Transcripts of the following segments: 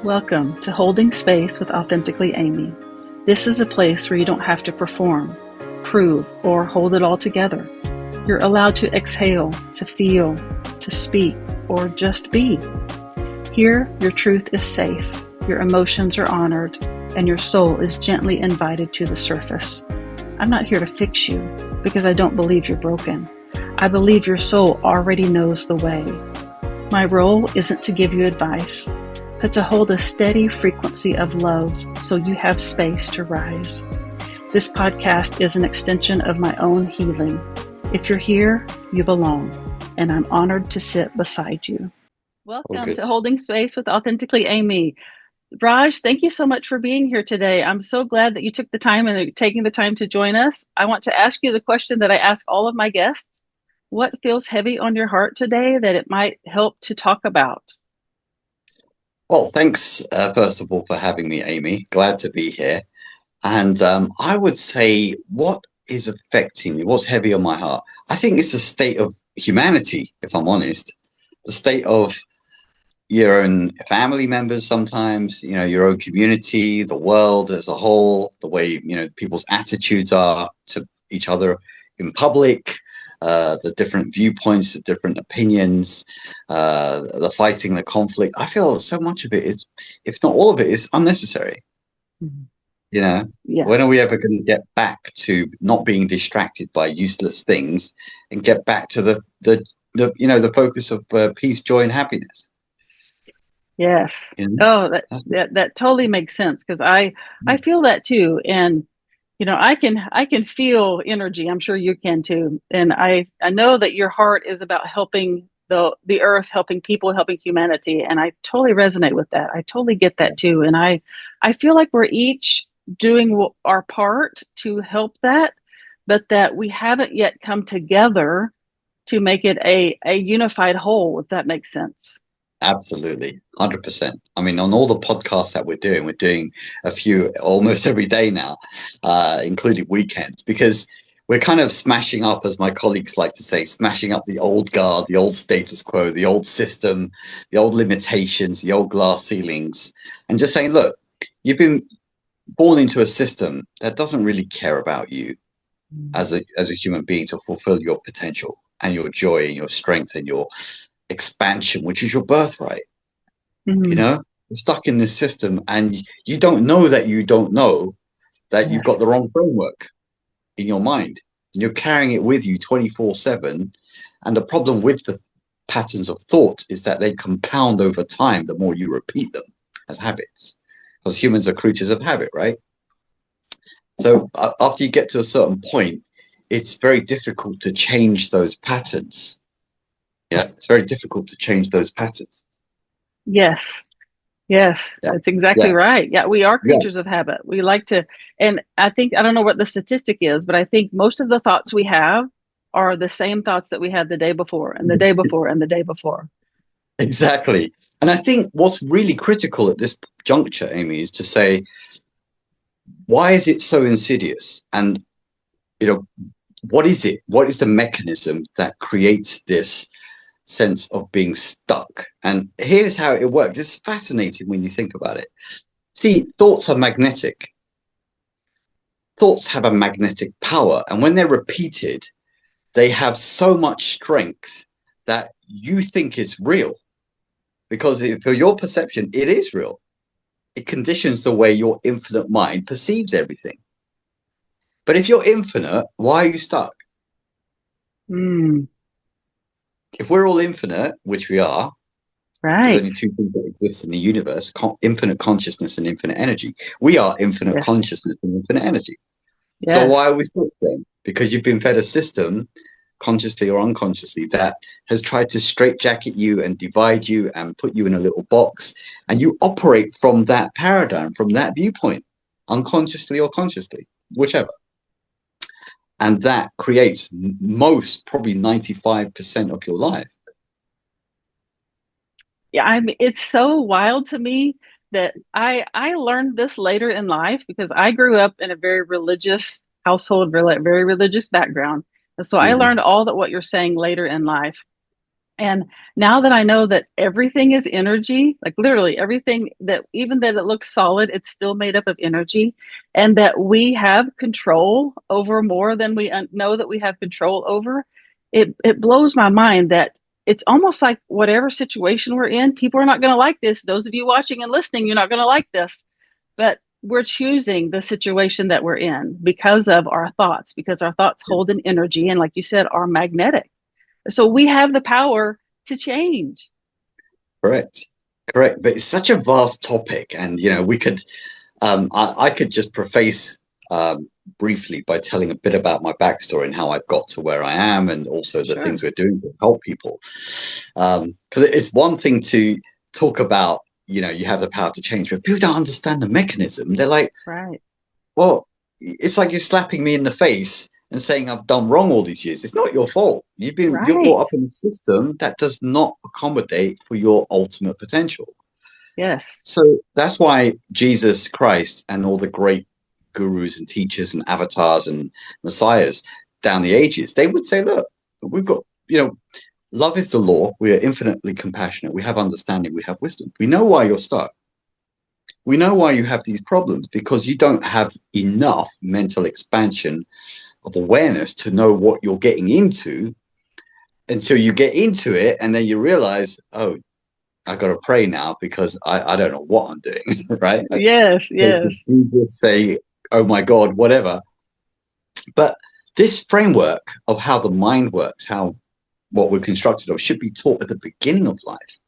Welcome to Holding Space with Authentically Amy. This is a place where you don't have to perform, prove, or hold it all together. You're allowed to exhale, to feel, to speak, or just be. Here, your truth is safe, your emotions are honored, and your soul is gently invited to the surface. I'm not here to fix you because I don't believe you're broken. I believe your soul already knows the way. My role isn't to give you advice, but to hold a steady frequency of love so you have space to rise. This podcast is an extension of my own healing. If you're here, you belong, and I'm honored to sit beside you. Welcome to Holding Space with Authentically Amy. Raj, thank you so much for being here today. I'm so glad that you took the time and taking the time to join us. I want to ask you the question that I ask all of my guests. What feels heavy on your heart today that it might help to talk about? Well, thanks, first of all, for having me, Amy. Glad to be here. And I would say what is affecting me, what's heavy on my heart, I think it's a state of humanity, if I'm honest. The state of your own family members sometimes, your own community, the world as a whole, the way, people's attitudes are to each other in public, the different viewpoints, the different opinions, the fighting, the conflict. I feel so much of it is, if not all of it, is unnecessary. Mm-hmm. Yeah. When are we ever going to get back to not being distracted by useless things and get back to the focus of peace, joy, and happiness? Yes. Oh, that totally makes sense, because I feel that too. And I can feel energy. I'm sure you can too. And I know that your heart is about helping the earth, helping people, helping humanity. And I totally resonate with that. I totally get that too. And I feel like we're each doing our part to help that, but that we haven't yet come together to make it a unified whole, if that makes sense. Absolutely. 100%. I mean, on all the podcasts that we're doing a few almost every day now, including weekends, because we're kind of smashing up, as my colleagues like to say, smashing up the old guard, the old status quo, the old system, the old limitations, the old glass ceilings, and just saying, look, you've been born into a system that doesn't really care about you as a human being to fulfill your potential and your joy and your strength and your expansion, which is your birthright. Mm-hmm. You're stuck in this system and you don't know that you don't know that you've got the wrong framework in your mind, and you're carrying it with you 24/7. And the problem with the patterns of thought is that they compound over time the more you repeat them as habits, because humans are creatures of habit, right? So after you get to a certain point, it's very difficult to change those patterns. Yeah, it's very difficult to change those patterns. Yes, that's exactly right. Yeah, we are creatures of habit. We like to, and I don't know what the statistic is, but I think most of the thoughts we have are the same thoughts that we had the day before and the day before and the day before. Exactly. And I think what's really critical at this juncture, Amy, is to say, why is it so insidious? And, what is it? What is the mechanism that creates this sense of being stuck? And here's how it works. It's fascinating when you think about it. See, thoughts are magnetic. Thoughts have a magnetic power, and when they're repeated, they have so much strength that you think it's real, because for your perception, it is real. It conditions the way your infinite mind perceives everything. But if you're infinite, why are you stuck? If we're all infinite, which we are, right? There's only two things that exist in the universe: infinite consciousness and infinite energy. We are infinite consciousness and infinite energy. Yes. So why are we stuck then? Because you've been fed a system, consciously or unconsciously, that has tried to straitjacket you and divide you and put you in a little box, and you operate from that paradigm, from that viewpoint, unconsciously or consciously, whichever. And that creates probably 95% of your life. Yeah, it's so wild to me that I learned this later in life, because I grew up in a very religious household, very religious background. And so I learned all that what you're saying later in life. And now that I know that everything is energy, like literally everything, that even that it looks solid, it's still made up of energy, and that we have control over more than we know that we have control over, it blows my mind that it's almost like whatever situation we're in, people are not going to like this. Those of you watching and listening, you're not going to like this, but we're choosing the situation that we're in because of our thoughts, because our thoughts hold an energy and, like you said, are magnetic. So we have the power to change. Correct. Correct. But it's such a vast topic. And, we could, I could just preface briefly by telling a bit about my backstory and how I've got to where I am, and also the Sure. things we're doing to help people. Because it's one thing to talk about, you have the power to change, but people don't understand the mechanism. They're like, Right. well, it's like you're slapping me in the face and saying I've done wrong all these years. It's not your fault. You're Right. brought up in a system that does not accommodate for your ultimate potential. Yes. So that's why Jesus Christ and all the great gurus and teachers and avatars and messiahs down the ages, they would say, look, we've got, love is the law. We are infinitely compassionate. We have understanding. We have wisdom. We know why you're stuck. We know why you have these problems, because you don't have enough mental expansion of awareness to know what you're getting into until you get into it. And then you realize, oh, I got to pray now because I don't know what I'm doing, right? Like, Yes. so Yes. you just say, oh my God, whatever. But this framework of how the mind works, how what we're constructed of, should be taught at the beginning of life,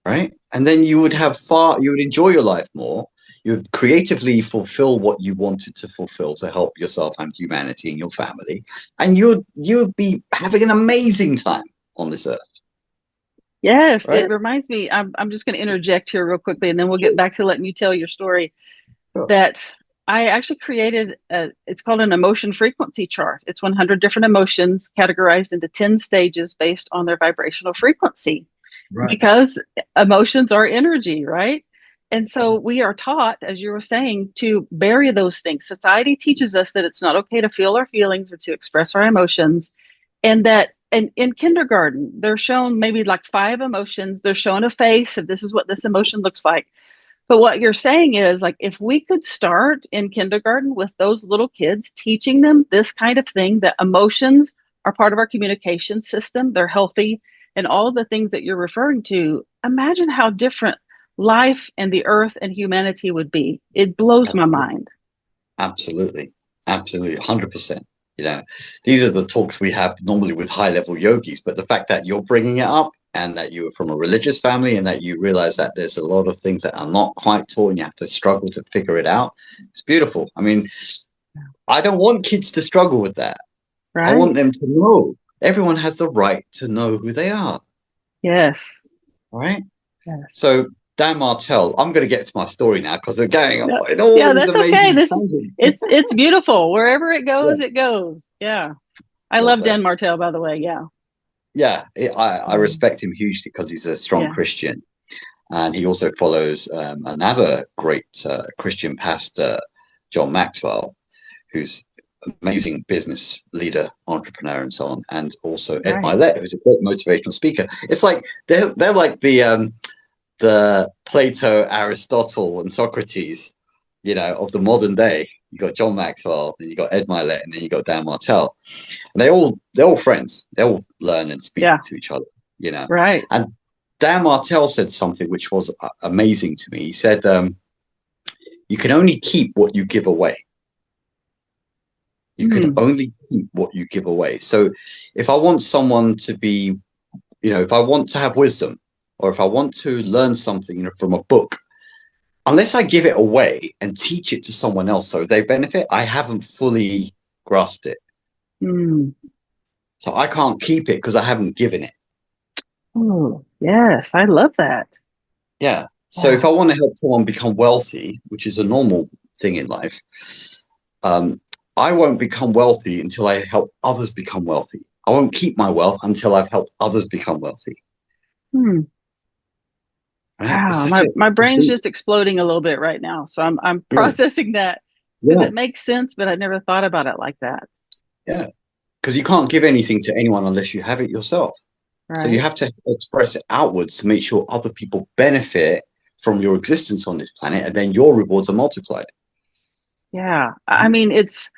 right? And then you would enjoy your life more. You would creatively fulfill what you wanted to fulfill to help yourself and humanity and your family, and you'd be having an amazing time on this earth, Yes. It right? reminds me, I'm just going to interject here real quickly and then we'll get back to letting you tell your story. Sure. That I actually created it's called an emotion frequency chart. It's 100 different emotions categorized into 10 stages based on their vibrational frequency, Right. because emotions are energy, right? And so we are taught, as you were saying, to bury those things. Society teaches us that it's not okay to feel our feelings or to express our emotions. And that in kindergarten, they're shown maybe like five emotions. They're shown a face of this is what this emotion looks like. But what you're saying is, like, if we could start in kindergarten with those little kids, teaching them this kind of thing, that emotions are part of our communication system, they're healthy, and all of the things that you're referring to, imagine how different life and the earth and humanity would be. It blows my mind. Absolutely. Absolutely. 100%. These are the talks we have normally with high level yogis, but the fact that you're bringing it up and that you are from a religious family and that you realize that there's a lot of things that are not quite taught and you have to struggle to figure it out, it's beautiful. I mean, I don't want kids to struggle with that. I want Right? them to know everyone has the right to know who they are. Yes. Right. Yes. So, Dan Martell, I'm going to get to my story now because we're going No, in all yeah, these that's okay. amazing This tangents. it's beautiful. Wherever it Yeah, goes, it goes. Yeah. I God love Dan bless. Martell, by the way. Yeah. Yeah, I Mm. respect him hugely because he's a strong Yeah. Christian. And he also follows another great Christian pastor, John Maxwell, who's amazing business leader, entrepreneur, and so on. And also Ed Right. Milet, who's a great motivational speaker. It's like they're like the Plato, Aristotle, and Socrates, of the modern day. You got John Maxwell, then you got Ed Milet, and then you got Dan Martell. And they're all friends. They all learn and speak Yeah. to each other. You know. Right. And Dan Martell said something which was amazing to me. He said, "You can only keep what you give away. You can Mm. only keep what you give away." So, if I want someone to be, if I want to have wisdom, or if I want to learn something, from a book, unless I give it away and teach it to someone else so they benefit, I haven't fully grasped it. Mm. So I can't keep it because I haven't given it. Oh, yes. I love that. Yeah. So Yeah. if I want to help someone become wealthy, which is a normal thing in life, um, I won't become wealthy until I help others become wealthy. I won't keep my wealth until I've helped others become wealthy. Hmm. Right? It's Wow. such My a my brain's just exploding a little bit right now. So I'm yeah, processing that because yeah, it makes sense, but I never thought about it like that. yeah. Because you can't give anything to anyone unless you have it yourself. So you Right. have to express it outwards to make sure other people benefit from your existence on this planet, and then your rewards are multiplied. Yeah. I mean, it's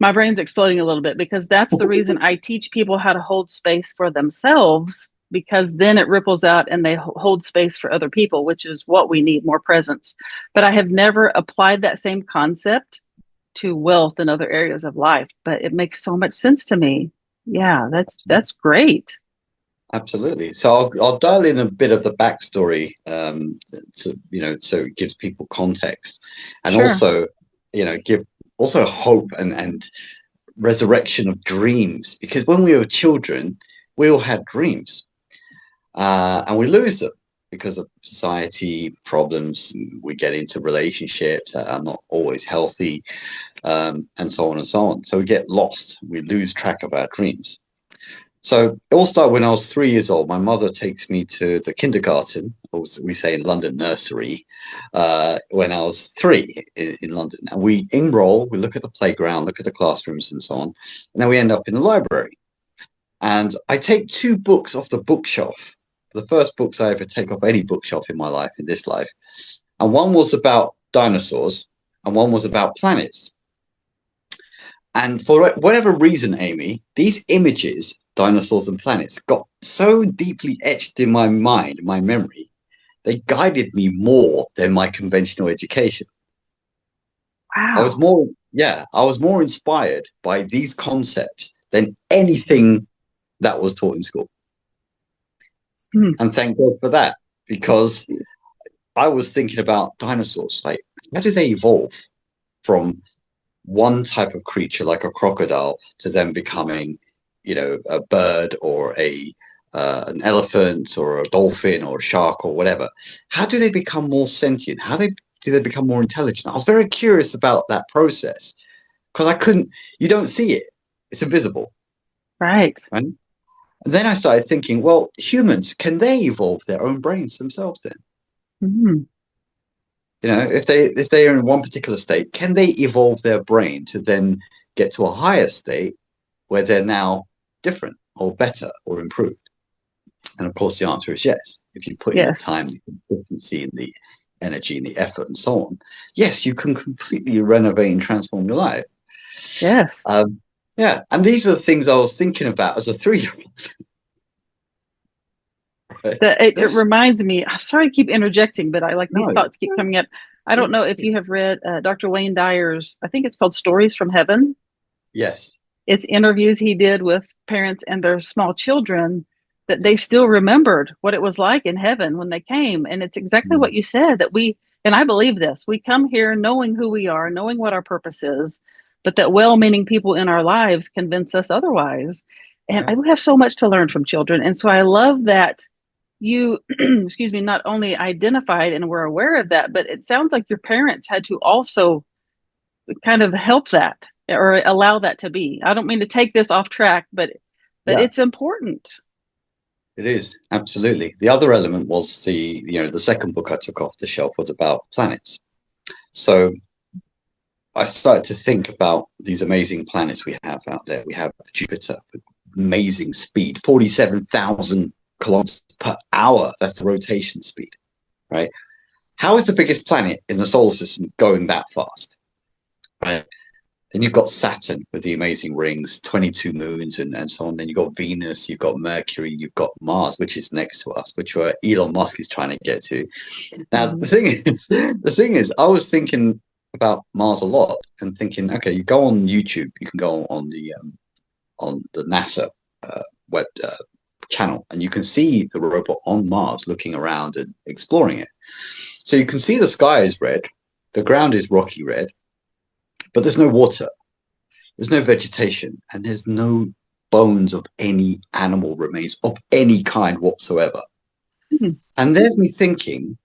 my brain's exploding a little bit because that's the reason I teach people how to hold space for themselves, because then it ripples out and they hold space for other people, which is what we need, more presence. But I have never applied that same concept to wealth and other areas of life, but it makes so much sense to me. Yeah, that's great. Absolutely. So I'll dial in a bit of the backstory, so it gives people context, and Sure. also, give also hope and resurrection of dreams. Because when we were children, we all had dreams, and we lose them because of society problems. We get into relationships that are not always healthy, and so on and so on. So we get lost. We lose track of our dreams. So it all started when I was 3 years old. My mother takes me to the kindergarten, or we say in London, nursery, when I was three in London. And we enroll, we look at the playground, look at the classrooms and so on. And then we end up in the library. And I take two books off the bookshelf. The first books I ever take off any bookshelf in my life, in this life. And one was about dinosaurs, and one was about planets. And for whatever reason, Amy, these images, dinosaurs and planets, got so deeply etched in my mind, my memory, they guided me more than my conventional education. I was Wow. more, yeah, I was more inspired by these concepts than anything that was taught in school. Hmm. And thank God for that, because I was thinking about dinosaurs, like, how did they evolve from one type of creature like a crocodile to them becoming, a bird or a an elephant or a dolphin or a shark or whatever? How do they become more sentient? Do they become more intelligent? I was very curious about that process because I couldn't. You don't see it; it's invisible, Right. right? And then I started thinking, well, humans, can they evolve their own brains themselves? Then, Hmm. if they are in one particular state, can they evolve their brain to then get to a higher state where they're now different or better or improved? And of course, the answer is yes. If you put in the Yes. time, the consistency, and the energy, and the effort, and so on, yes, you can completely renovate and transform your life. Yes. Yeah, and these were the things I was thinking about as a 3-year-old. Right? It reminds me, I'm sorry to keep interjecting, but I like these No, thoughts keep coming up. I don't know if you have read Dr. Wayne Dyer's, I think it's called Stories from Heaven. yes, It's interviews he did with parents and their small children that they yes, still remembered what it was like in heaven when they came. And it's exactly mm, what you said, that and I believe this, we come here knowing who we are, knowing what our purpose is, but that well meaning people in our lives convince us otherwise. And yeah, I have so much to learn from children. And so I love that you, excuse me, not only identified and were aware of that, but it sounds like your parents had to also kind of help that or allow that to be. I don't mean to take this off track, but yeah. it's important. It is absolutely. The other element was the second book I took off the shelf was about planets. So I started to think about these amazing planets we have out there. We have Jupiter with amazing speed, 47,000 kilometers per hour. That's the rotation speed, right? How is the biggest planet in the solar system going that fast? Right. Then you've got Saturn with the amazing rings, 22 moons, and so on. Then you've got Venus, you've got Mercury, you've got Mars, which is next to us, which Elon Musk is trying to get to. Now, Mhm. the thing is, I was thinking about Mars a lot and thinking, okay, you go on YouTube, you can go on the NASA web channel, and you can see the robot on Mars looking around and exploring it. So you can see the sky is red, the ground is rocky red, but there's no water, there's no vegetation, and there's no bones of any animal remains of any kind whatsoever. Mhm. And there's me thinking,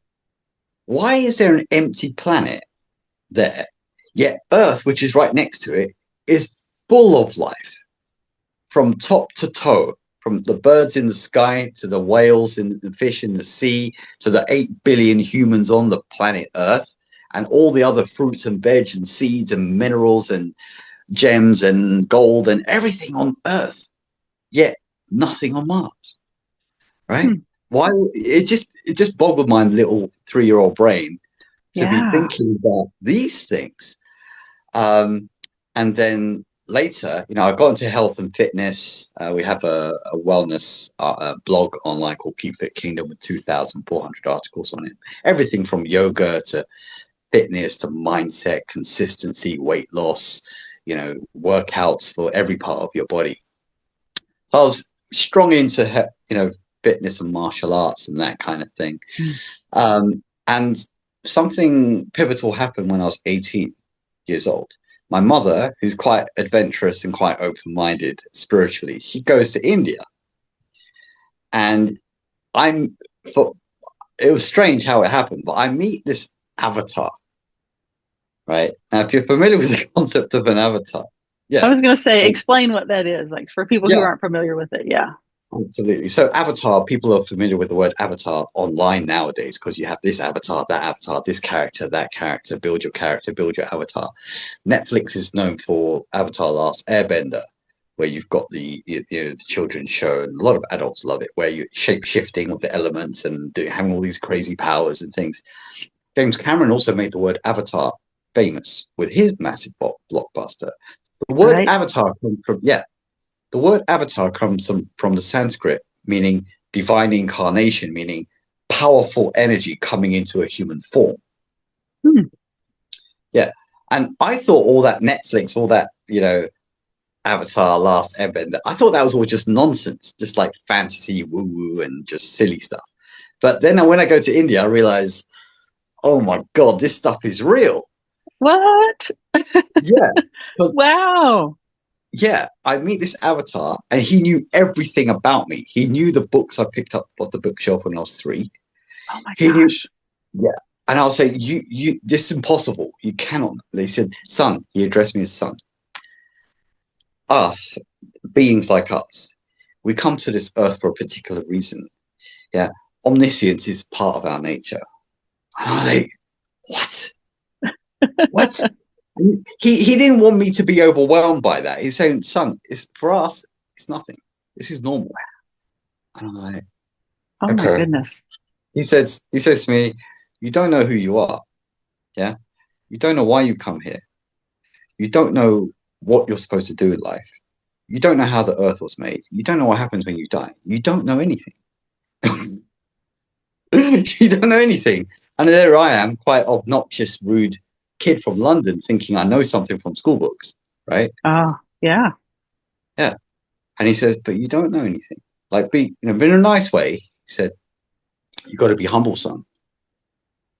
why is there an empty planet there? Yet Earth, which is right next to it, is full of life from top to toe, from the birds in the sky to the whales and the fish in the sea to the 8 billion humans on the planet Earth and all the other fruits and veg and seeds and minerals and gems and gold and everything on Earth, yet nothing on Mars. right? Hmm. Why it just boggled my little 3-year-old brain to be Yeah. thinking about these things. And then later, I got into health and fitness. We have a wellness blog online called Keep Fit Kingdom with 2,400 articles on it. Everything from yoga to fitness to mindset, consistency, weight loss, workouts for every part of your body. So I was strong into, fitness and martial arts and that kind of thing. Hmm. And something pivotal happened when I was 18 years old. My mother, who's quite adventurous and quite open-minded spiritually, she goes to India. And I'm for it was strange how it happened, but I meet this avatar, right? Now, if you're familiar with the concept of an avatar, I yeah, was going to say, um, explain what that is, like for people who yeah, aren't familiar with it. Yeah. absolutely. So, avatar, people are familiar with the word avatar online nowadays because you have this avatar, this character, build your character, build your avatar. Netflix is known for Avatar Last Airbender, where you've got the children's show, and a lot of adults love it, where you're shape shifting of the elements and having all these crazy powers and things. James Cameron also made the word avatar famous with his massive blockbuster. The word Right. avatar comes from the word avatar comes from the Sanskrit, meaning divine incarnation, meaning powerful energy coming into a human form. Hmm. Yeah. And I thought all that Netflix, all that, Avatar, Last Airbender, I thought that was all just nonsense, just like fantasy woo woo and just silly stuff. But then when I go to India, I realize, oh my God, this stuff is real. What? Yeah. Wow. Yeah, I meet this avatar, and he knew everything about me. He knew the books I picked up off the bookshelf when I was 3. Oh my He knew, gosh. yeah. And I'll say, this is impossible. You cannot. They said, son. He addressed me as son. Us, beings like us, we come to this earth for a particular reason. Yeah, omniscience is part of our nature. And I was like, what? What? He didn't want me to be overwhelmed by that. He's saying, son, it's for us, it's nothing. This is normal. And I'm like, Oh my okay. goodness. He says to me, you don't know who you are. Yeah. You don't know why you come here. You don't know what you're supposed to do in life. You don't know how the earth was made. You don't know what happens when you die. You don't know anything. You don't know anything. And there I am, quite obnoxious, rude kid from London, thinking I know something from school books, right? Oh, yeah. Yeah. And he says, but you don't know anything. Like, but in a nice way, he said, you got to be humble, son.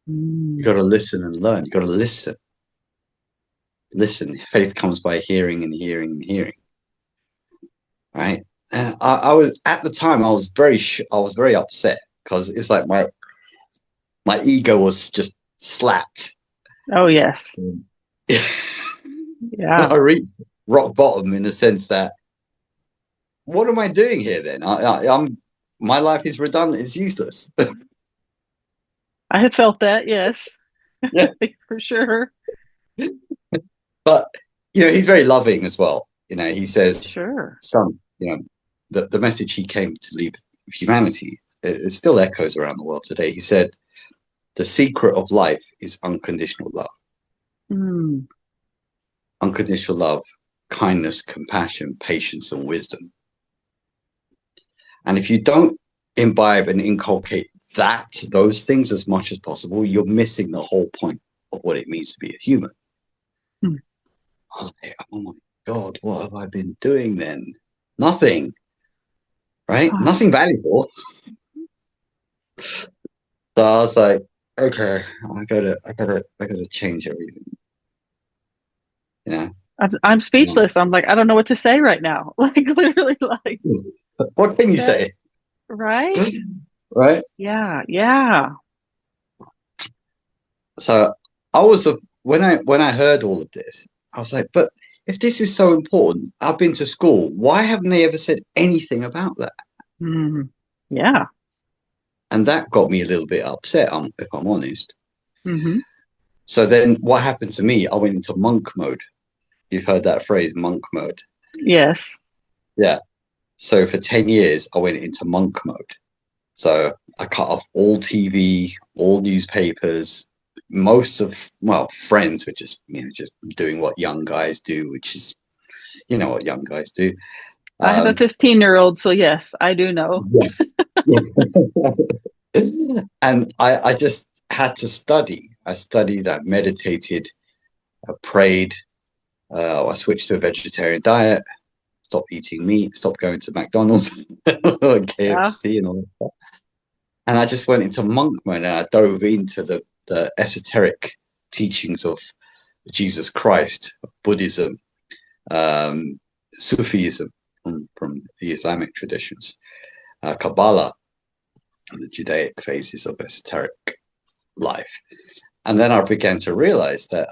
You Mm. got to listen and learn. You got to listen. Listen. Faith comes by hearing and hearing and hearing. Right. And I was at the time. I was very upset because it's like my ego was just slapped. Oh, yes. I Yeah. reached rock bottom in the sense that what am I doing here then? I'm my life is redundant. It's useless. I have felt that. Yes, Yeah. for sure. But he's very loving as well. He says, Sure. son, the message he came to leave humanity, it still echoes around the world today. He said, the secret of life is unconditional love. Mm. Unconditional love, kindness, compassion, patience, and wisdom. And if you don't imbibe and inculcate those things as much as possible, you're missing the whole point of what it means to be a human. Mm. I was like, oh my God, what have I been doing then? Nothing, right? Ah, Nothing valuable. So I was like, okay, I gotta change everything. Yeah. I'm speechless. I'm like, I don't know what to say right now. Like literally like What can you that, say? right? Right? Yeah, yeah. So I was when I heard all of this, I was like, but if this is so important, I've been to school. Why haven't they ever said anything about that? Mm. Yeah. And that got me a little bit upset, if I'm honest. Hmm. So then what happened to me? I went into monk mode. You've heard that phrase, monk mode. Yes. Yeah. So for 10 years, I went into monk mode. So I cut off all TV, all newspapers. Most of, well, friends were just, just doing what young guys do, which is, what young guys do. I have a Um, 15-year-old, so yes, I do know. yeah. And I just had to study. I studied, I meditated, I prayed. I switched to a vegetarian diet, stopped eating meat, stopped going to McDonald's and Yeah. KFC and all that stuff. And I just went into monk mode and I dove into the esoteric teachings of Jesus Christ, Buddhism, Sufism from the Islamic traditions, Kabbalah, and the Judaic phases of esoteric life. And then I began to realize that,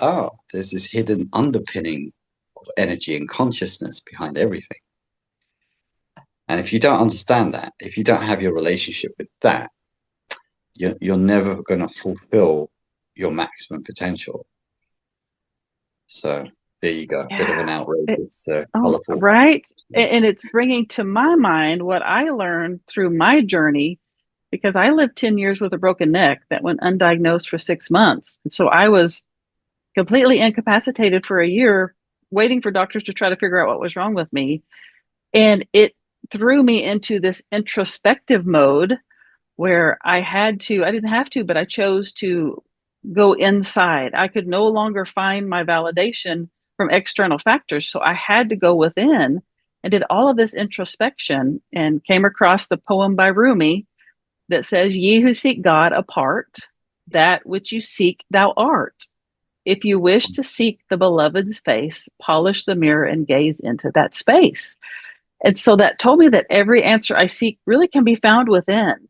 there's this hidden underpinning of energy and consciousness behind everything. And if you don't understand that, if you don't have your relationship with that, you're never going to fulfill your maximum potential. So there you go. Bit of an Yeah. outrageous, Oh, colorful. right. And it's bringing to my mind what I learned through my journey because I lived 10 years with a broken neck that went undiagnosed for 6 months. And so I was completely incapacitated for a year, waiting for doctors to try to figure out what was wrong with me. And it threw me into this introspective mode where I didn't have to, but I chose to go inside. I could no longer find my validation from external factors. So I had to go within and did all of this introspection and came across the poem by Rumi that says, Ye who seek God apart, that which you seek thou art. If you wish to seek the beloved's face, polish the mirror and gaze into that space. And so that told me that every answer I seek really can be found within,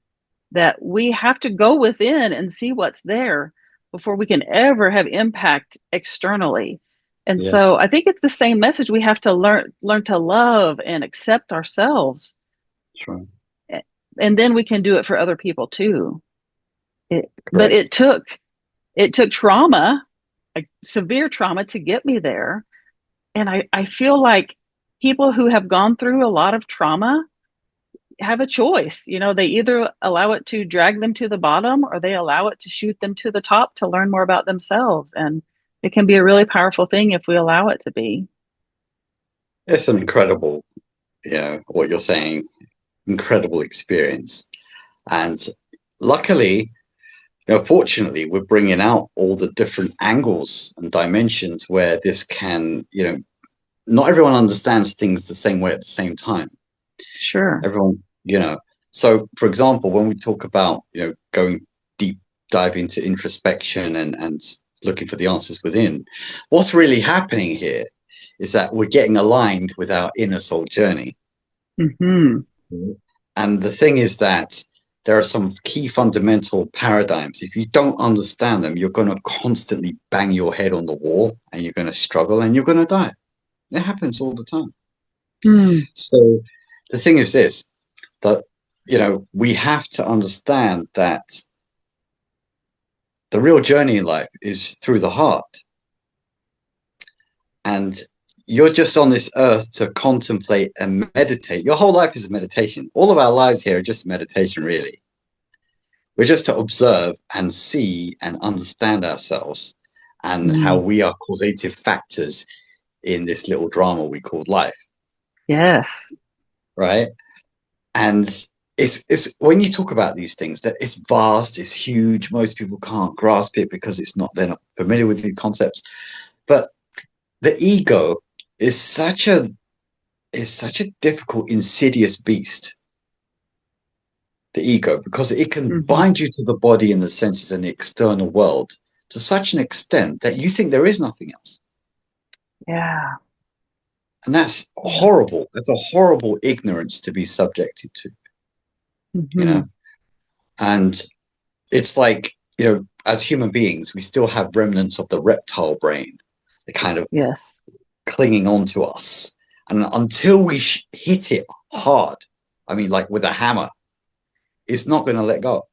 that we have to go within and see what's there before we can ever have impact externally. And so Yes. I think it's the same message. We have to learn to love and accept ourselves. Sure. And then we can do it for other people too. But Correct. it took trauma, like severe trauma to get me there. And I feel like people who have gone through a lot of trauma have a choice. They either allow it to drag them to the bottom or they allow it to shoot them to the top to learn more about themselves. And it can be a really powerful thing if we allow it to be. It's an incredible, what you're saying, incredible experience. And luckily, fortunately, we're bringing out all the different angles and dimensions where this can, not everyone understands things the same way at the same time. Sure. Everyone, so for example, when we talk about, going deep dive into introspection and looking for the answers within, what's really happening here is that we're getting aligned with our inner soul journey. Mm-hmm. And the thing is that there are some key fundamental paradigms. If you don't understand them, you're going to constantly bang your head on the wall and you're going to struggle and you're going to die. It happens all the time. Mm. So the thing is this, that, we have to understand that the real journey in life is through the heart. And you're just on this earth to contemplate and meditate. Your whole life is a meditation. All of our lives here are just meditation, really. We're just to observe and see and understand ourselves and how Mm. we are causative factors in this little drama we call life. Yes. Right. And it's when you talk about these things that it's vast, it's huge. Most people can't grasp it because they're not familiar with these concepts. But the ego is such a difficult, insidious beast. The ego, because it can Mm-hmm. bind you to the body and the senses and the external world to such an extent that you think there is nothing else. Yeah. And that's Yeah. horrible. That's a horrible ignorance to be subjected to, you Mm-hmm. know? And it's like, as human beings, we still have remnants of the reptile brain, the kind of Yes. clinging on to us. And until we hit it hard, I mean, like with a hammer, it's not going to let go.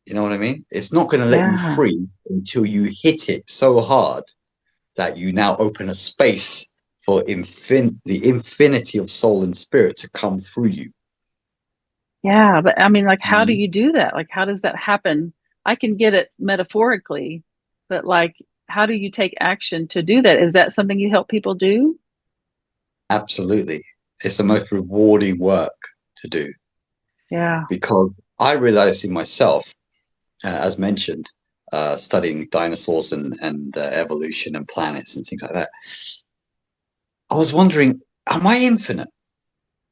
You know what I mean? It's not going to let you Yeah. free until you hit it so hard that you now open a space for the infinity of soul and spirit to come through you. Yeah, but I mean, like, how do Mhm. you do that? Like, how does that happen? I can get it metaphorically, but like, how do you take action to do that? Is that something you help people do? Absolutely. It's the most rewarding work to do Yeah. because I realized in myself, as mentioned, studying dinosaurs and evolution and planets and things like that, I was wondering, am I infinite?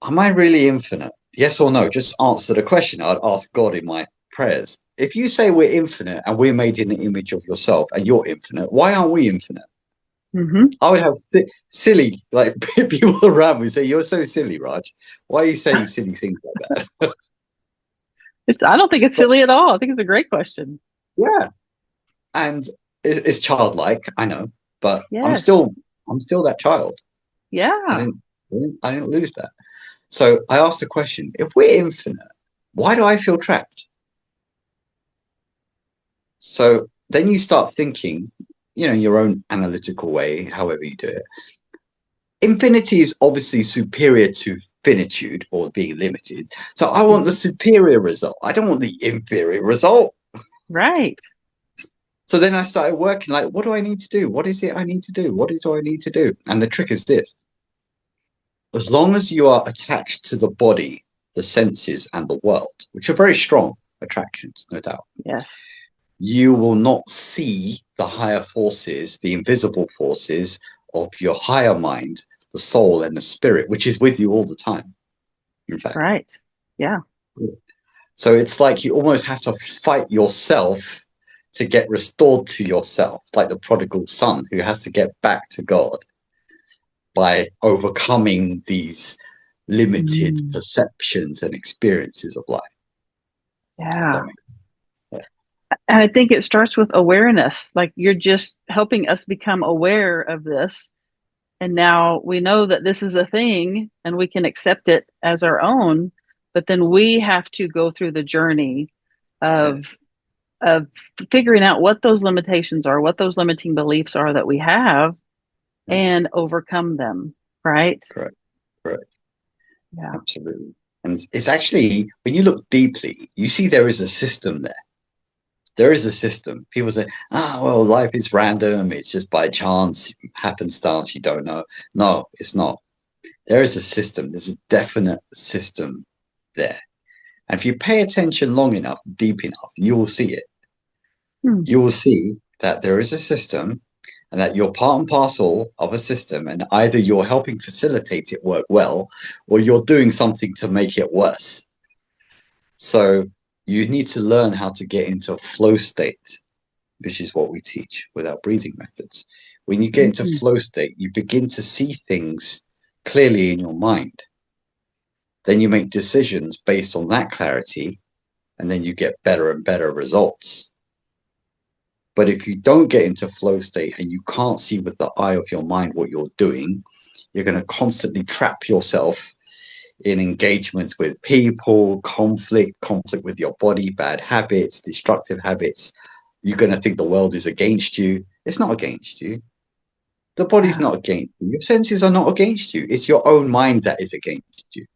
Am I really infinite? Yes or no? Just answer the question. I'd ask God in my prayers. If you say we're infinite and we're made in the image of yourself and you're infinite, why aren't we infinite? Hmm. I would have silly like people around me say, "You're so silly, Raj. Why are you saying silly things like that?" I don't think it's But silly at all. I think it's a great question. yeah, and it's childlike, I know, but Yes. I'm still that child. I Yeah. didn't, I didn't lose that. So I asked the question: if we're infinite, why do I feel trapped? So then you start thinking, your own analytical way, however you do it. Infinity is obviously superior to finitude or being limited. So I want the Hmm. superior result. I don't want the inferior result. Right. So then I started working like, what do I need to do? What is it I need to do? What do I need to do? And the trick is this: as long as you are attached to the body, the senses, and the world, which are very strong attractions, no doubt, Yes. you will not see the higher forces, the invisible forces of your higher mind, the soul, and the spirit, which is with you all the time, in fact. Right. Yeah. So it's like you almost have to fight yourself to get restored to yourself, like the prodigal son who has to get back to God by overcoming these limited Mm. perceptions and experiences of life. Yeah. That makes sense. And I think it starts with awareness. Like, you're just helping us become aware of this. And now we know that this is a thing and we can accept it as our own. But then we have to go through the journey of Yes. of figuring out what those limitations are, what those limiting beliefs are that we have, Yeah. and overcome them. Right? Correct. Correct. Yeah. Absolutely. And it's actually, when you look deeply, you see there is a system there. There is a system. People say, well, life is random. It's just by chance, happenstance, you don't know. No, it's not. There is a system. There's a definite system there. And if you pay attention long enough, deep enough, you will see it. Hmm. You will see that there is a system and that you're part and parcel of a system. And either you're helping facilitate it work well or you're doing something to make it worse. So you need to learn how to get into a flow state, which is what we teach with our breathing methods. When you get into Mm-hmm. flow state, you begin to see things clearly in your mind. Then you make decisions based on that clarity, and then you get better and better results. But if you don't get into flow state and you can't see with the eye of your mind what you're doing, you're going to constantly trap yourself in engagements with people, conflict with your body, bad habits, destructive habits. You're going to think the world is against you. It's not against you. The body's Yeah. not against you. Your senses are not against you. It's your own mind that is against you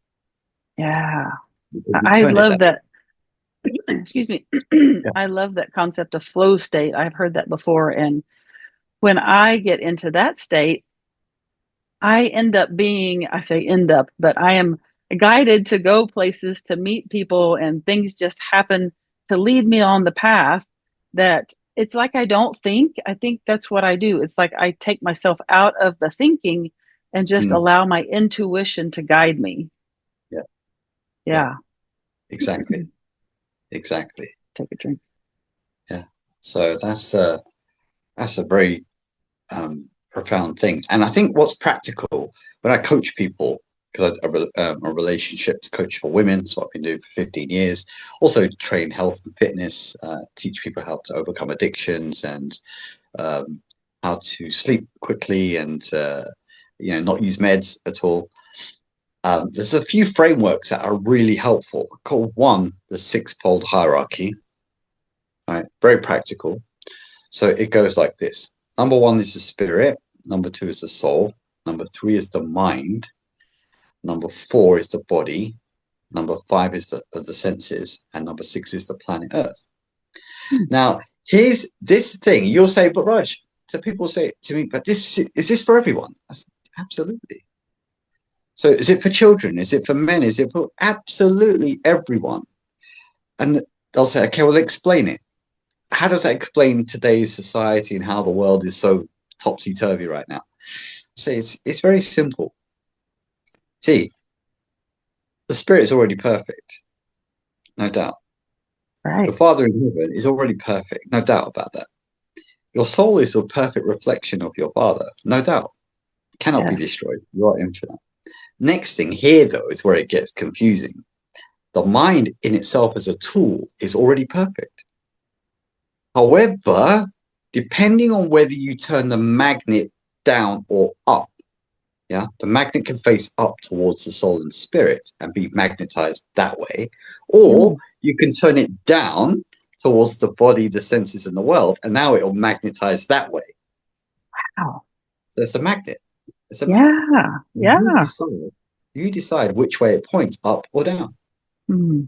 Yeah. because you I turn it love that that. Excuse me. way. I love that concept of flow state. I've heard that before. And when I get into that state, I end up being, I say end up, but I am guided to go places to meet people, and things just happen to lead me on the path that it's like I don't think. I think that's what I do. It's like I take myself out of the thinking and just Mm, allow my intuition to guide me. yeah, yeah, Yeah. exactly, exactly. Take a drink. Yeah. So that's a very profound thing. And I think what's practical when I coach people, because I'm a relationships coach for women, that's what I've been doing for 15 years. Also train health and fitness, teach people how to overcome addictions and um, how to sleep quickly and not use meds at all. There's a few frameworks that are really helpful. Called one, the Sixfold Hierarchy. Right, very practical. So it goes like this. Number one is the spirit. Number two is the soul. Number three is the mind. Number four is the body. Number 5 is the senses, and number 6 is the planet Earth. Hmm. Now, here's this thing. You'll say, but Raj, so people say to me, but is this for everyone? I said, absolutely. So is it for children? Is it for men? Is it for absolutely everyone? And they'll say, okay, well, explain it. How does that explain today's society and how the world is so topsy-turvy right now? So it's very simple. See, the spirit is already perfect, no doubt. Right. Your Father in heaven is already perfect, no doubt about that. Your soul is a perfect reflection of your Father, no doubt. Cannot be Yes. destroyed. You are infinite. Next thing here, though, is where it gets confusing. The mind in itself as a tool is already perfect. However, depending on whether you turn the magnet down or up, yeah, the magnet can face up towards the soul and spirit and be magnetized that way, or you can turn it down towards the body, the senses, and the world, and now it will magnetize that way. Wow. So it's a magnet. It's a magnet. Yeah. You Yeah. decide. You decide which way it points, up or down, Hmm.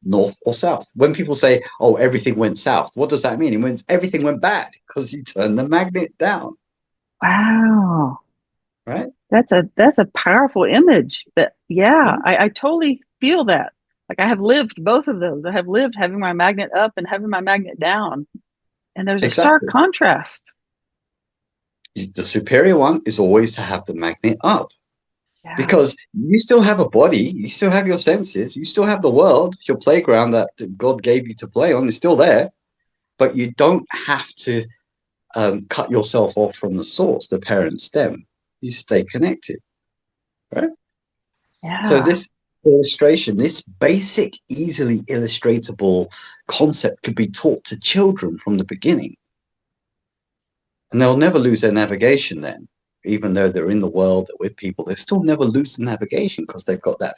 north or south. When people say, "Oh, everything went south," what does that mean? It means everything went bad because you turned the magnet down, Wow. right? That's a powerful image. But yeah, Yeah, I totally feel that. Like I have lived both of those. I have lived having my magnet up and having my magnet down. And there's a stark exactly. contrast. The superior one is always to have the magnet up. Yeah. Because you still have a body, you still have your senses, you still have the world, your playground that God gave you to play on is still there, but you don't have to cut yourself off from the source, the parent stem. You stay connected, right? So Yeah. this illustration, this basic, easily illustratable concept could be taught to children from the beginning, and they'll never lose their navigation then. Even though they're in the world, they're with people, they still never lose the navigation because they've got that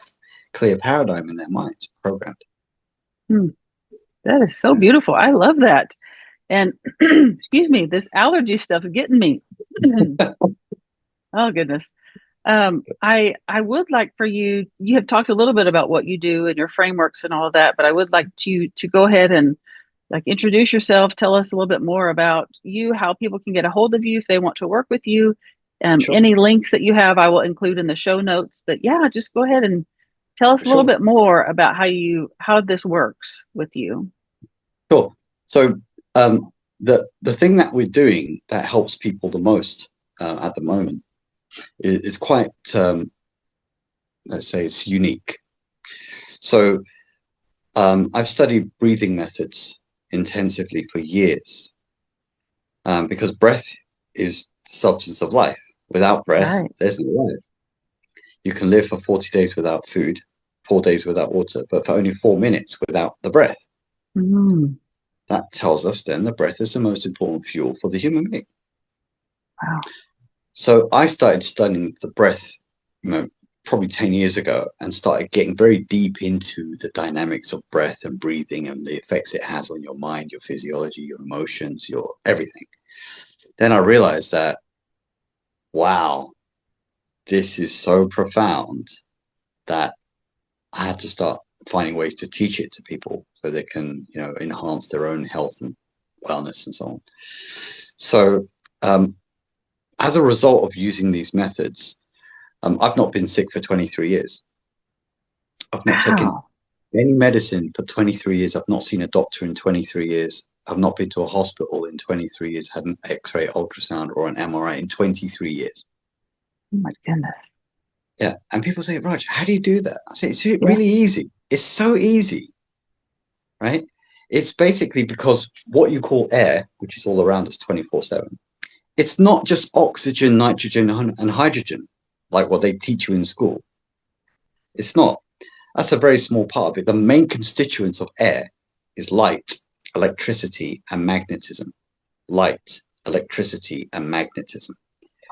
clear paradigm in their minds programmed. Hmm. That is so Yeah. beautiful. I love that. And excuse me, this allergy stuff is getting me. Oh goodness. I would like for you, you have talked a little bit about what you do and your frameworks and all of that, but I would like to go ahead and like introduce yourself, tell us a little bit more about you, how people can get a hold of you if they want to work with you. Sure, Any links that you have, I will include in the show notes. But yeah, just go ahead and tell us a little sure, bit more about how this works with you. sure. So the thing that we're doing that helps people the most at the moment is quite let's say it's unique. So I've studied breathing methods intensively for years because breath is the substance of life. Without breath, Right. there's no life. You can live for 40 days without food, 4 days without water, but for only 4 minutes without the breath. Mm, That tells us then the breath is the most important fuel for the human being. wow. So I started studying the breath, probably 10 years ago and started getting very deep into the dynamics of breath and breathing and the effects it has on your mind, your physiology, your emotions, your everything. Then I realized that, wow, this is so profound that I had to start finding ways to teach it to people so they can, enhance their own health and wellness and so on. So, as a result of using these methods, I've not been sick for 23 years. I've not taken Wow. any medicine for 23 years. I've not seen a doctor in 23 years. I've not been to a hospital in 23 years, had an X-ray, ultrasound, or an MRI in 23 years. Oh my goodness. Yeah. And people say, Raj, how do you do that? I say, it's Yeah. really easy. It's so easy, right? It's basically because what you call air, which is all around us 24/7, it's not just oxygen, nitrogen, and hydrogen, like what they teach you in school. It's not. That's a very small part of it. The main constituents of air is light, electricity, and magnetism. Light, electricity, and magnetism.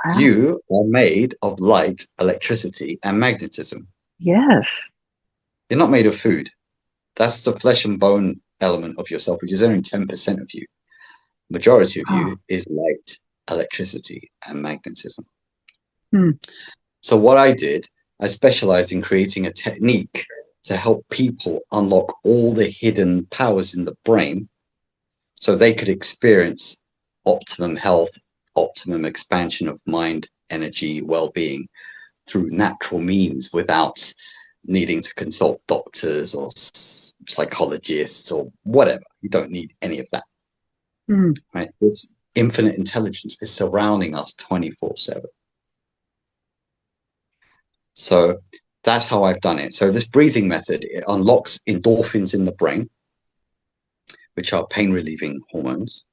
Wow. You are made of light, electricity, and magnetism. Yes. You're not made of food. That's the flesh and bone element of yourself, which is only 10% of you. Majority of Oh. you is light, electricity, and magnetism. Hmm. So what I did, I specialized in creating a technique to help people unlock all the hidden powers in the brain so they could experience optimum health, optimum expansion of mind, energy, well-being through natural means without needing to consult doctors or psychologists or whatever. You don't need any of that, right? This infinite intelligence is surrounding us 24/7. So that's how I've done it. So this breathing method, it unlocks endorphins in the brain, which are pain relieving hormones.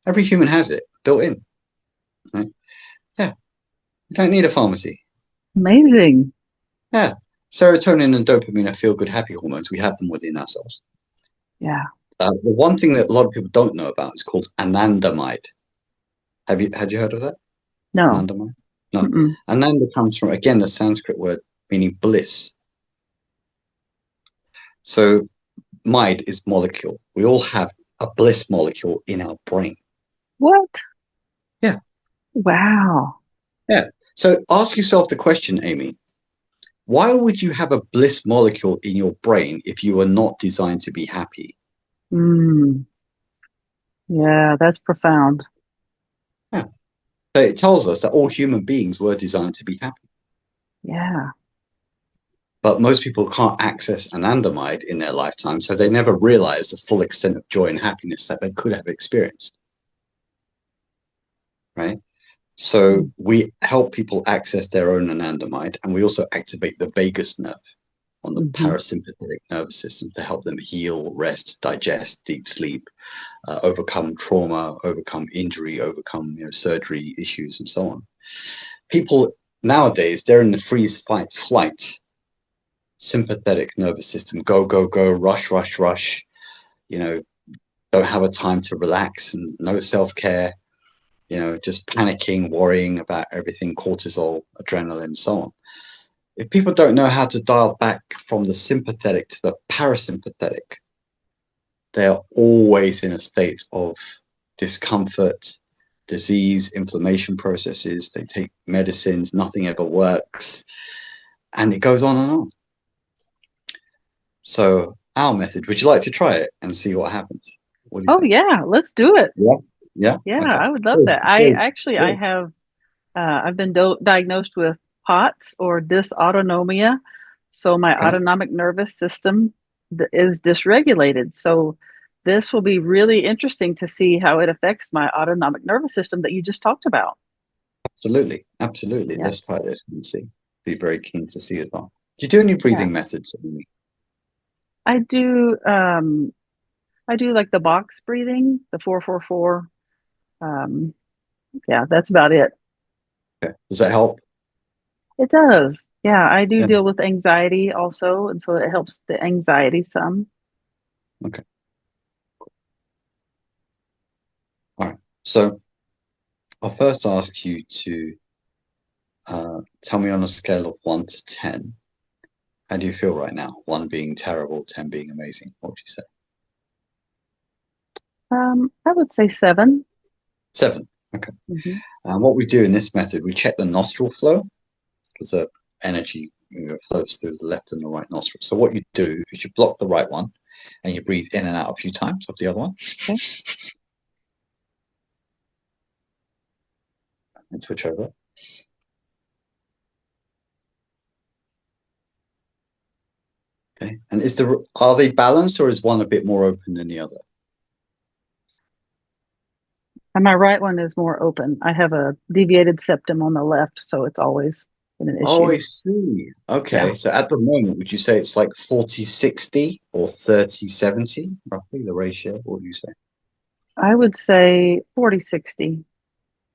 Every human has it built in, right? Yeah, you don't need a pharmacy. Amazing. Yeah, serotonin and dopamine are feel good, happy hormones. We have them within ourselves. Yeah. The one thing that a lot of people don't know about is called anandamide. Had you heard of that? No. Anandamide? No. Mm-mm. Ananda comes from, again, the Sanskrit word meaning bliss. So mind is molecule. We all have a bliss molecule in our brain. What? Yeah. Wow. Yeah. So ask yourself the question, Amy, why would you have a bliss molecule in your brain if you are not designed to be happy? Mm. Yeah, that's profound. Yeah. So it tells us that all human beings were designed to be happy. Yeah. But most people can't access anandamide in their lifetime, so they never realize the full extent of joy and happiness that they could have experienced. Right? So Mm. we help people access their own anandamide, and we also activate the vagus nerve on the Mm-hmm. parasympathetic nervous system to help them heal, rest, digest, deep sleep, overcome trauma, overcome injury, overcome surgery issues, and so on. People nowadays, they're in the freeze, fight, flight sympathetic nervous system. Go, go, go, rush, rush, rush. You know, don't have a time to relax and no self-care. Just panicking, worrying about everything, cortisol, adrenaline, so on. If people don't know how to dial back from the sympathetic to the parasympathetic, they are always in a state of discomfort, disease, inflammation processes. They take medicines, nothing ever works, and it goes on and on. So, our method, would you like to try it and see what happens? What do you Oh think? yeah, let's do it. Yeah. Yeah. Yeah, Okay. I would love So, that. I so, actually I so, have I've been diagnosed with POTS or dysautonomia. So my okay. autonomic nervous system is dysregulated. So this will be really interesting to see how it affects my autonomic nervous system that you just talked about. Absolutely. Absolutely. Yeah. Let's try this and see. Be very keen to see as well. Do you do any Yeah. breathing methods? Amy? I do I do like the box breathing, the 4-4-4. Um yeah, that's about it. Okay. Does that help? It does. Yeah, I do Yeah. deal with anxiety also, and so it helps the anxiety some. Okay. All right. So I'll first ask you to tell me on a scale of 1 to 10, how do you feel right now? 1 being terrible, 10 being amazing. What would you say? I would say 7. 7. Okay. Hmm. And what we do in this method, we check the nostril flow because the energy flows through the left and the right nostril. So what you do is you block the right one and you breathe in and out a few times of the other one Okay. and switch over. Okay. And are they balanced or is one a bit more open than the other? And my right one is more open. I have a deviated septum on the left, so it's always been an Oh, issue. I see. Yeah. Okay. So at the moment, would you say it's like 40/60 or 30/70, roughly the ratio? What would you say? I would say 40-60.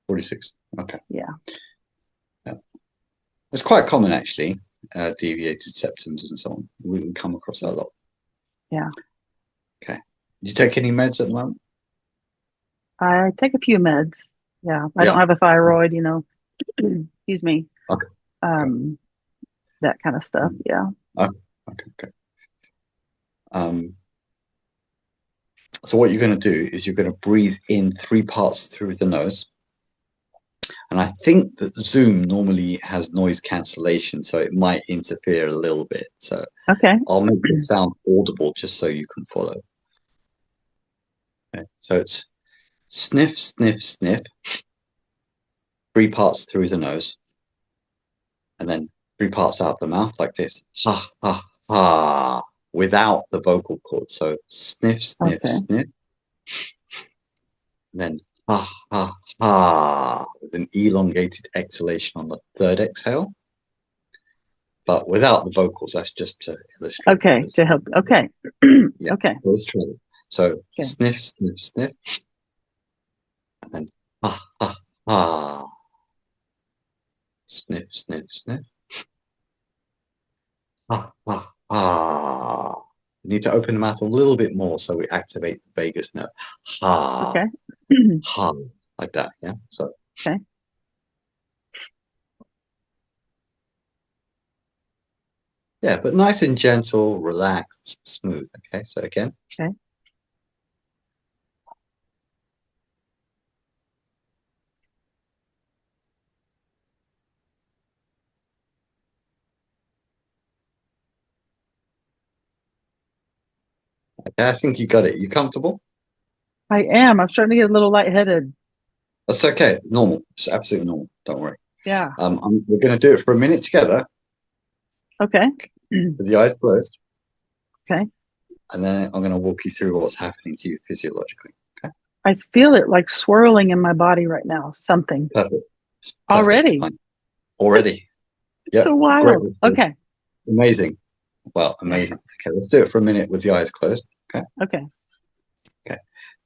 46. Okay. Yeah. Yeah. It's quite common actually, deviated septums and so on. We come across that a lot. Yeah. Okay. Do you take any meds at the moment? I take a few meds. Yeah. I don't Yeah. have a thyroid, excuse me. Okay. Okay. Um, that kind of stuff. Yeah. Okay. Okay. Okay. Um, so what you're going to do is you're going to breathe in 3 parts through the nose, And I think that Zoom normally has noise cancellation, so it might interfere a little bit. So Okay. I'll make the sound audible just so you can follow. Okay. So it's sniff, sniff, sniff, 3 parts through the nose, and then 3 parts out the mouth like this. Ha, ha, ha, without the vocal cord. So sniff, sniff, Okay. sniff, and then ha, ha, ha, with an elongated exhalation on the third exhale. But without the vocals, that's just to illustrate. Okay. To help. Okay. Yeah, Okay. let's try it. So Okay. sniff, sniff, sniff, and then ha, ha, ha. Sniff, sniff, sniff. Ha, ha, ha. You need to open the mouth a little bit more so we activate the vagus nerve. Ha, Okay. ha, like that. Yeah. So, Okay. yeah, but nice and gentle, relaxed, smooth. Okay. So again. Okay. Okay, I think you got it. You comfortable? I am. I'm starting to get a little lightheaded. That's okay. Normal. It's absolutely normal. Don't worry. Yeah. We're going to do it for a minute together Okay. with the eyes closed. Okay. And then I'm going to walk you through what's happening to you physiologically. Okay. I feel it like swirling in my body right now. Something Perfect. It's perfectly already. fine. Already. It's Yep. so Great. wild. Okay. Amazing. Well, amazing. Okay, let's do it for a minute with the eyes closed. Okay. Okay. Okay.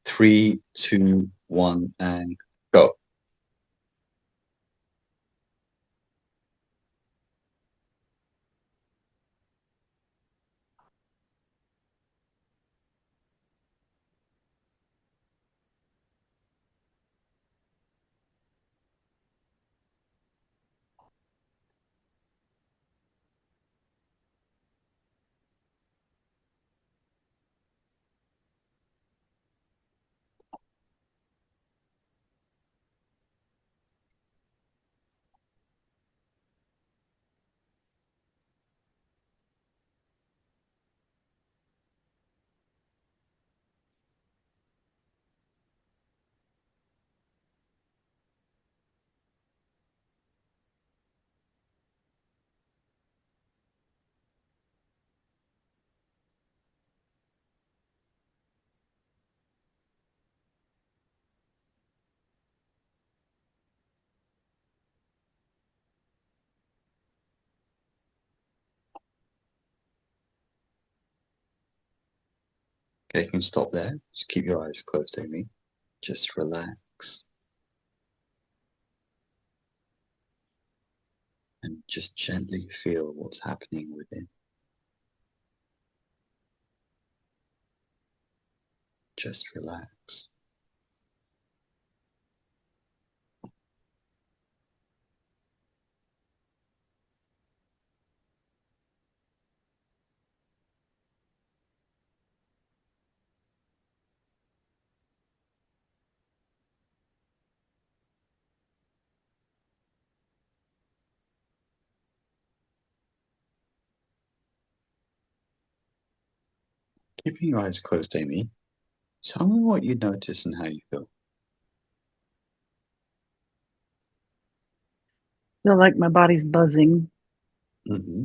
3, 2, 1, and go. Okay, you can stop there. Just keep your eyes closed, Amy. Just relax. And just gently feel what's happening within. Just relax. Keeping your eyes closed, Amy, tell me what you notice and how you feel. Feel like my body's buzzing, Mm-hmm.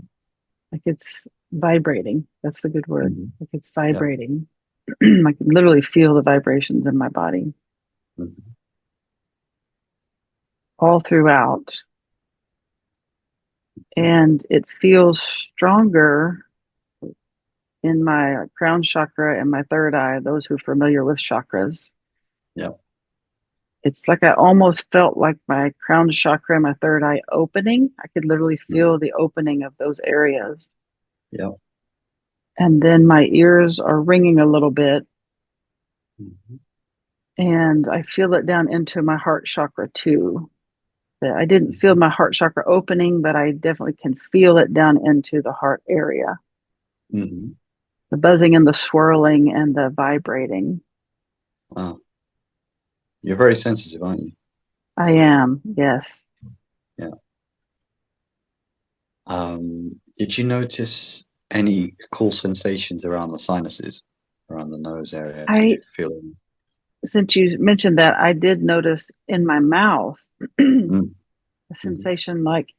like it's vibrating. That's the good word. Mm-hmm. Like it's Yep. vibrating. I can literally feel the vibrations in my body Mm-hmm. all throughout. And it feels stronger in my crown chakra and my third eye, those who are familiar with chakras. Yep. It's like I almost felt like my crown chakra and my third eye opening. I could literally Mm-hmm. feel the opening of those areas. Yep. And then my ears are ringing a little bit, Mm-hmm. and I feel it down into my heart chakra too. That I didn't feel Mm-hmm. my heart chakra opening, but I definitely can feel it down into the heart area. Mm-hmm. The buzzing and the swirling and the vibrating. Wow. You're very sensitive, aren't you? I am. Yes. Yeah. Did you notice any cool sensations around the sinuses, around the nose area? Did you I, feel any? since you mentioned that, I did notice in my mouth a Mm, hmm sensation like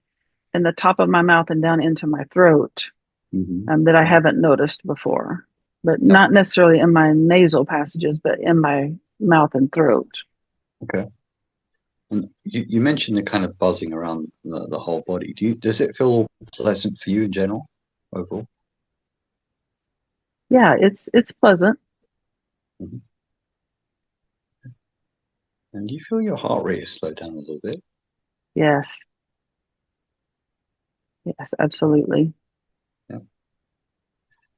in the top of my mouth and down into my throat, that I Yeah. haven't noticed before, but Yeah. not necessarily in my nasal passages, but in my mouth and throat. Okay. And you mentioned the kind of buzzing around the whole body. Does it feel pleasant for you in general, overall? Yeah, it's pleasant. hmm And do you feel your heart rate is slowed down a little bit? Yes, yes, absolutely. Yeah.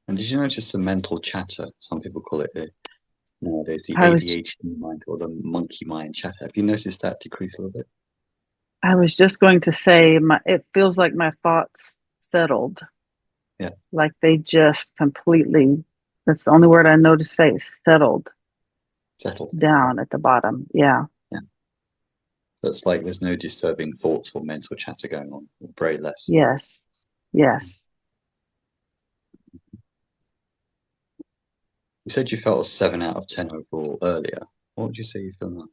And did you notice the mental chatter? Some people call it nowadays the I was ADHD mind or the monkey mind chatter. Have you noticed that decrease a little bit? I was just going to say it feels like my thoughts settled, Yeah, like they just completely, that's the only word I know to say, settled settled. Okay. down at the bottom. Yeah. Yeah. So it's like there's no disturbing thoughts or mental chatter going on, or very less. Yes. Yes. You said you felt a 7 out of 10 overall earlier. What would you say you feel now?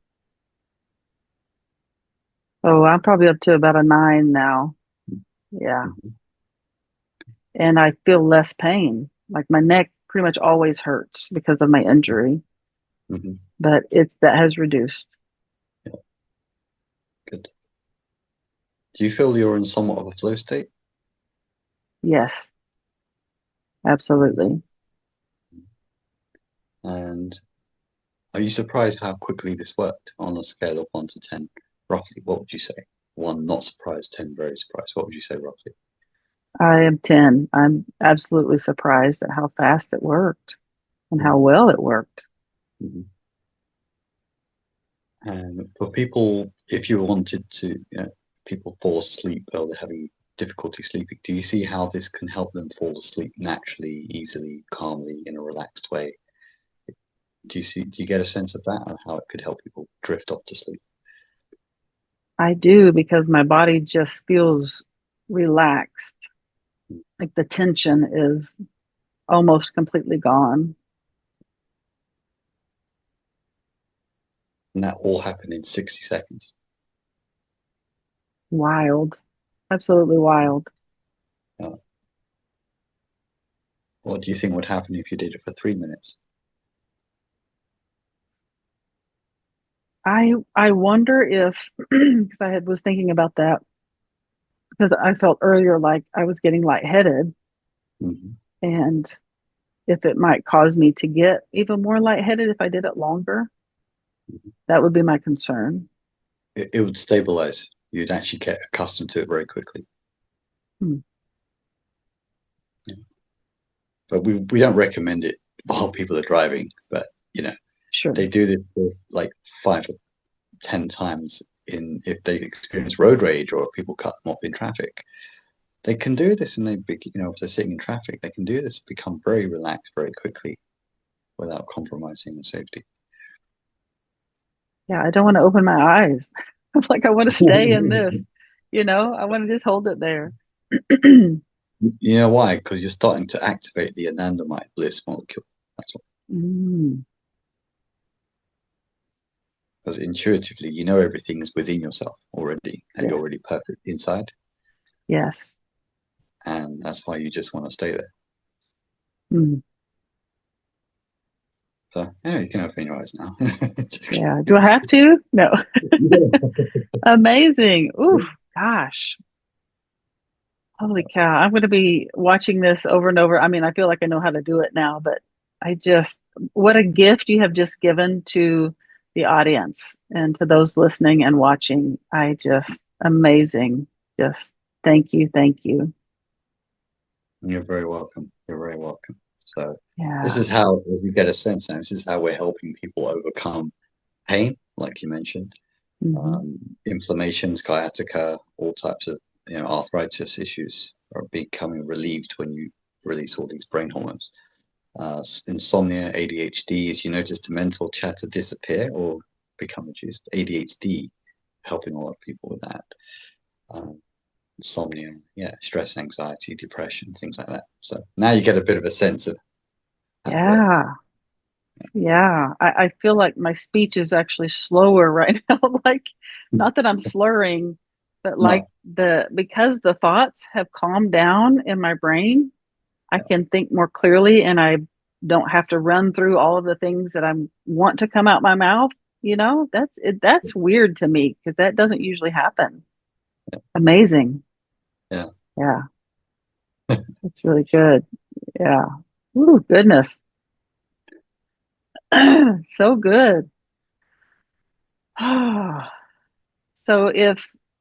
Oh, I'm probably up to about a 9 now. Yeah. hmm And I feel less pain. Like my neck pretty much always hurts because of my injury, hmm but that has reduced. Yeah, good. Do you feel you're in somewhat of a flow state? Yes, absolutely. And are you surprised how quickly this worked on a scale of 1 to 10? Roughly, what would you say? One, not surprised, 10, very surprised. What would you say roughly? I am 10. I'm absolutely surprised at how fast it worked and how well it worked. Mm-hmm. And for people, if you wanted to, people fall asleep or they're having difficulty sleeping, do you see how this can help them fall asleep naturally, easily, calmly, in a relaxed way? Do you get a sense of that and how it could help people drift off to sleep? I do because my body just feels relaxed. Like the tension is almost completely gone. And that all happened in 60 seconds. Wild. Absolutely wild. Uh, what do you think would happen if you did it for 3 minutes? I wonder if because was thinking about that because I felt earlier like I was getting lightheaded hmm and if it might cause me to get even more lightheaded if I did it longer. That would be my concern. It would stabilize. You'd actually get accustomed to it very quickly. Hmm. Yeah. But we don't recommend it while people are driving. But Sure. they do this for like 5 or 10 times in if they experience road rage or if people cut them off in traffic. They can do this, and if they're sitting in traffic, they can do this, become very relaxed very quickly without compromising on safety. Yeah, I don't want to open my eyes. I'm like, I want to stay in this, I want to just hold it there. You know why? Because you're starting to activate the anandamide bliss molecule. That's what. Mm, Because intuitively, you know everything is within yourself already, and you're yes, already perfect inside, yes. and that's why you just want to stay there. Mm, So, you can open your eyes now. Just yeah. Do I have to? No. Amazing. Oof, gosh. Holy cow. I'm going to be watching this over and over. I mean, I feel like I know how to do it now, but what a gift you have just given to the audience and to those listening and watching. Amazing. Just thank you. Thank you. You're very welcome. You're very welcome. So, this Yeah. is how you get a sense now. This is how we're helping people overcome pain, like you mentioned, Hmm. inflammation, sciatica, all types of arthritis issues are becoming relieved when you release all these brain hormones. Insomnia, ADHD, as you notice the mental chatter disappear or become reduced. ADHD helping a lot of people with that. Insomnia, stress, anxiety, depression, things like that. So now you get a bit of a sense of how it works. Yeah. I feel like my speech is actually slower right now. Like, not that I'm slurring, but like because the thoughts have calmed down in my brain, I can think more clearly, and I don't have to run through all of the things that I want to come out my mouth. That's weird to me because that doesn't usually happen. Amazing. Yeah. Yeah. That's really good. Yeah. Ooh, goodness. So good. So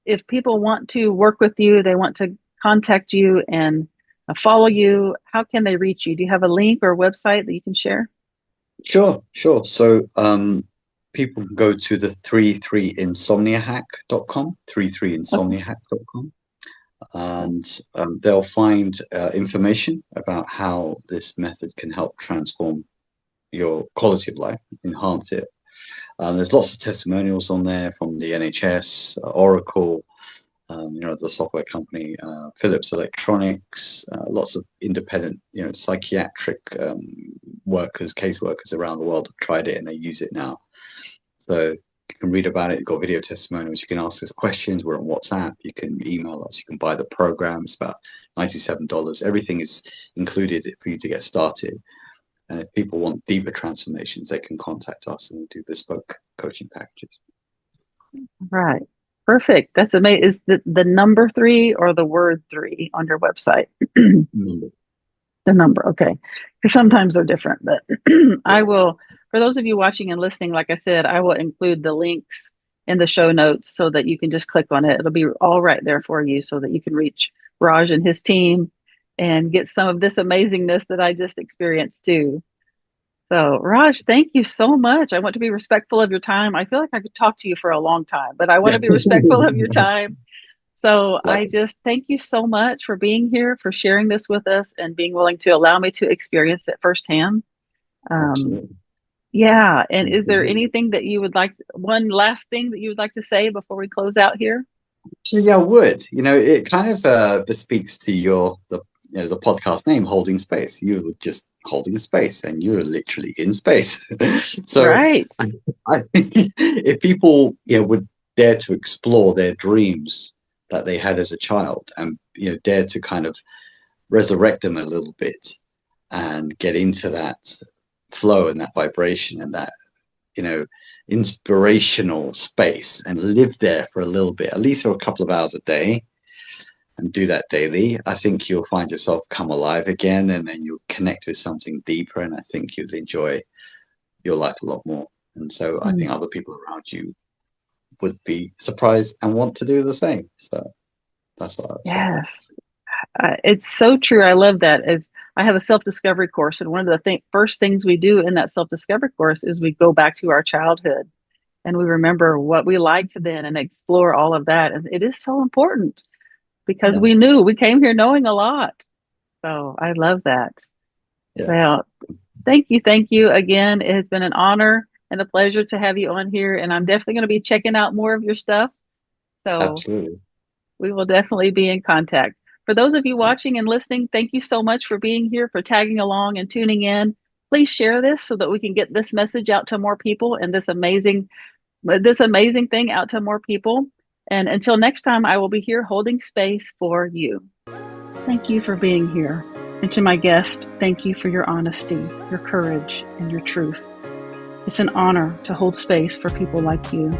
if people want to work with you, they want to contact you and follow you, how can they reach you? Do you have a link or a website that you can share? Sure. So people can go to the 33insomniahack.com, 33insomniahack.com, and they'll find information about how this method can help transform your quality of life, enhance it. There's lots of testimonials on there from the NHS, Oracle, the software company, Philips Electronics, lots of independent, psychiatric caseworkers around the world have tried it and they use it now. So you can read about it. You've got video testimonials. You can ask us questions. We're on WhatsApp. You can email us. You can buy the program. It's about $97. Everything is included for you to get started. And if people want deeper transformations, they can contact us and we'll do bespoke coaching packages. Right. Perfect. That's amazing. Is the number 3 or the word 3 on your website? The number. Okay. Because sometimes they're different, but I will, for those of you watching and listening, like I said, I will include the links in the show notes so that you can just click on it. It'll be all right there for you so that you can reach Raj and his team and get some of this amazingness that I just experienced too. So, Raj, thank you so much. I want to be respectful of your time. I feel like I could talk to you for a long time, but I want to be respectful of your time. So I just thank you so much for being here, for sharing this with us and being willing to allow me to experience it firsthand. Yeah. And is there anything that you would like, one last thing that you would like to say before we close out here? Yeah, I would. It kind of bespeaks to the podcast name, Holding Space. You were just holding space and you're literally in space. So right. I think if people would dare to explore their dreams that they had as a child and dare to kind of resurrect them a little bit and get into that flow and that vibration and that inspirational space and live there for a little bit, at least for a couple of hours a day, and do that daily, I think you'll find yourself come alive again, and then you'll connect with something deeper, and I think you'll enjoy your life a lot more. And so I think other people around you would be surprised and want to do the same. So that's what I would say. It's so true. I love that. As I have a self-discovery course, and one of the first things we do in that self-discovery course is we go back to our childhood and we remember what we liked then and explore all of that. And it is so important because we came here knowing a lot. So I love that. Well, thank you again. It has been an honor and a pleasure to have you on here. And I'm definitely going to be checking out more of your stuff. So absolutely, we will definitely be in contact. For those of you watching and listening, thank you so much for being here, for tagging along and tuning in. Please share this so that we can get this message out to more people and this amazing thing out to more people. And until next time, I will be here holding space for you. Thank you for being here. And to my guest, thank you for your honesty, your courage, and your truth. It's an honor to hold space for people like you.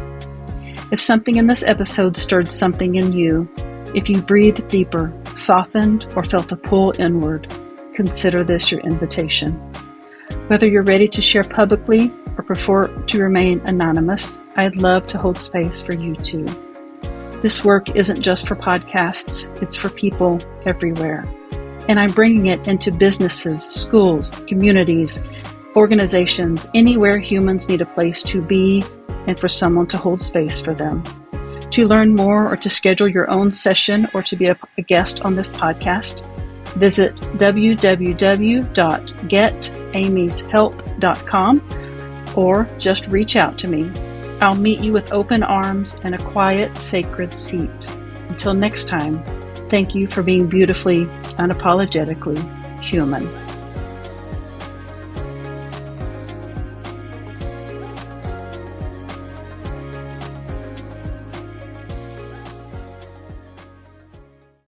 If something in this episode stirred something in you, if you breathed deeper, softened, or felt a pull inward, consider this your invitation. Whether you're ready to share publicly or prefer to remain anonymous, I'd love to hold space for you too. This work isn't just for podcasts, it's for people everywhere. And I'm bringing it into businesses, schools, communities, organizations, anywhere humans need a place to be and for someone to hold space for them. To learn more or to schedule your own session or to be a guest on this podcast, visit www.getamyshelp.com or just reach out to me. I'll meet you with open arms and a quiet, sacred seat. Until next time, thank you for being beautifully, unapologetically human.